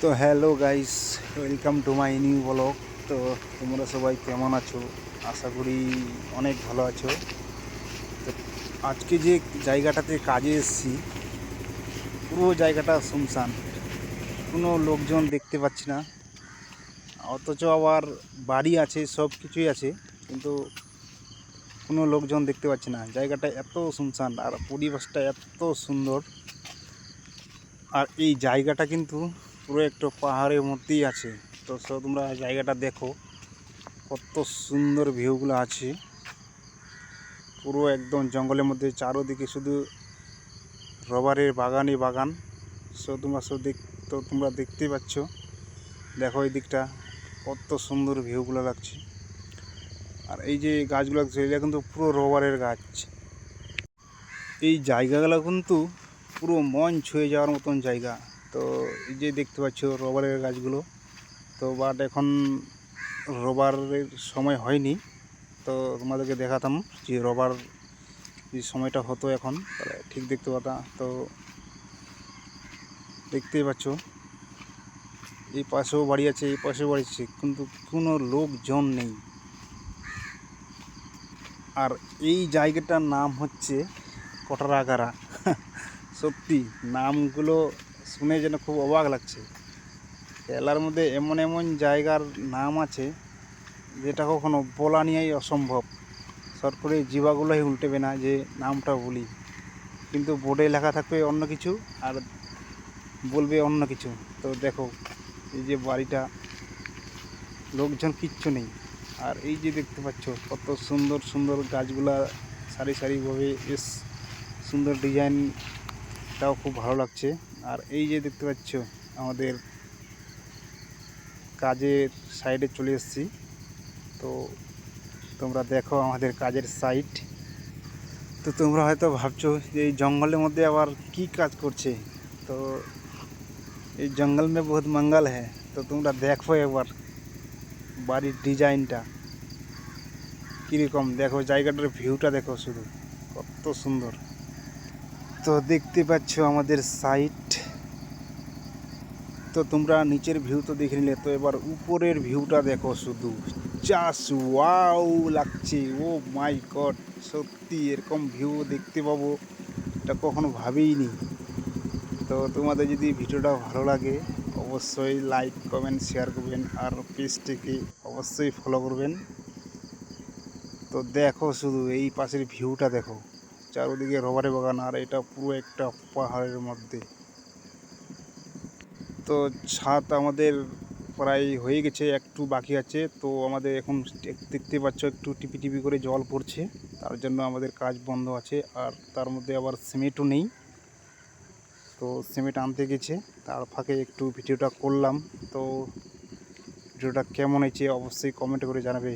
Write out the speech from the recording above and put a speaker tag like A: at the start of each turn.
A: তো hello guys, welcome to my new blog. তো তোমরা সবাই কেমন আছো? আশা করি অনেক ভালো আছো। তো আজকে যে জায়গাটাতে কাজে এসেছি, পুরো জায়গাটা শুনশান, কোনো লোকজন দেখতে পাচ্ছি না। অথচ আবার বাড়ি আছে, সব কিছুই আছে, কিন্তু কোনো লোকজন দেখতে পাচ্ছি না। জায়গাটা এত শুনশান আর পরিবেশটা এত সুন্দর। আর এই জায়গাটা কিন্তু পুরো একটা পাহাড়ের মধ্যেই আছে। তো তোমরা জায়গাটা দেখো, কত সুন্দর ভিউগুলো আছে। পুরো একদম জঙ্গলের মধ্যে, চারোদিকে শুধু রবারের বাগানই বাগান। তোমরা দেখতেই পাচ্ছ। দেখো এই দিকটা কত সুন্দর ভিউগুলো লাগছে। আর এই যে গাছগুলো আছে, এটা কিন্তু পুরো রবারের গাছ। এই জায়গাগুলো কিন্তু পুরো মন ছুঁয়ে যাওয়ার মতন জায়গা। তো এই যে দেখতে পাচ্ছ রবারের গাছগুলো, তো বাট এখন রবারের সময় হয়নি। তো তোমাদেরকে দেখাতাম যে রবার যে সময়টা হতো এখন, তাহলে ঠিক দেখতে পাতা। তো দেখতেই পাচ্ছ, এই পাশেও বাড়ি আছে, এই পাশেও বাড়ি আছে, কিন্তু কোনো লোকজন নেই। আর এই জায়গাটার নাম হচ্ছে কটরাগাড়া। সত্যি নামগুলো শুনে যেন খুব অবাক লাগছে। কেরালার মধ্যে এমন এমন জায়গার নাম আছে যেটা কখনো বলা নিয়েই অসম্ভব। শর্ট করে জিভাগুলোই উল্টেবে না যে নামটা বলি, কিন্তু বোর্ডে লেখা থাকবে অন্য কিছু আর বলবে অন্য কিছু। তো দেখো এই যে বাড়িটা, লোকজন কিচ্ছু নেই। আর এই যে দেখতে পাচ্ছ কত সুন্দর সুন্দর গাছগুলা সারি সারিভাবে, বেশ সুন্দর ডিজাইনটাও খুব ভালো লাগছে। আর এই যে দেখতে পাচ্ছ আমাদের কাজের সাইডে চলে এসেছি। তো তোমরা দেখো আমাদের কাজের সাইট। তো তোমরা হয়তো ভাবছো যে এই জঙ্গলের মধ্যে আবার কি কাজ করছে। তো এই জঙ্গল में बहुत मंगल है। তো তোমরা দেখো একবার বাড়ির ডিজাইনটা কীরকম, দেখো জায়গাটার ভিউটা দেখো শুধু, কত সুন্দর। তো দেখতে পাচ্ছ আমাদের সাইট। তো তোমরা নিচের ভিউ তো দেখে নিলে, তো এবার উপরের ভিউটা দেখো শুধু, জাস্ট ওয়াও লাগছে। ও মাই গড, সত্যি এরকম ভিউ দেখতে পাবো এটা কখনো ভাবিনি। তো তোমাদের যদি ভিডিওটা ভালো লাগে অবশ্যই লাইক কমেন্ট শেয়ার করবেন, আর পেজটিকে অবশ্যই ফলো করবেন। তো দেখো শুধু এই পাশের ভিউটা দেখো, চারদিকে রবারের বাগান, আর এটা পুরো একটা পাহাড়ের মধ্যে। তো ছাদ আমাদের প্রায় হয়ে গেছে, একটু বাকি আছে। তো আমাদের এখন দেখতে পাচ্ছ একটু টিপি টিপি করে জল পড়ছে, তার জন্য আমাদের কাজ বন্ধ আছে। আর তার মধ্যে আবার সিমেন্টও নেই, তো সিমেন্ট আনতে গেছে, তার ফাঁকে একটু ভিডিওটা করলাম। তো ভিডিওটা কেমন হয়েছে অবশ্যই কমেন্ট করে জানাবে।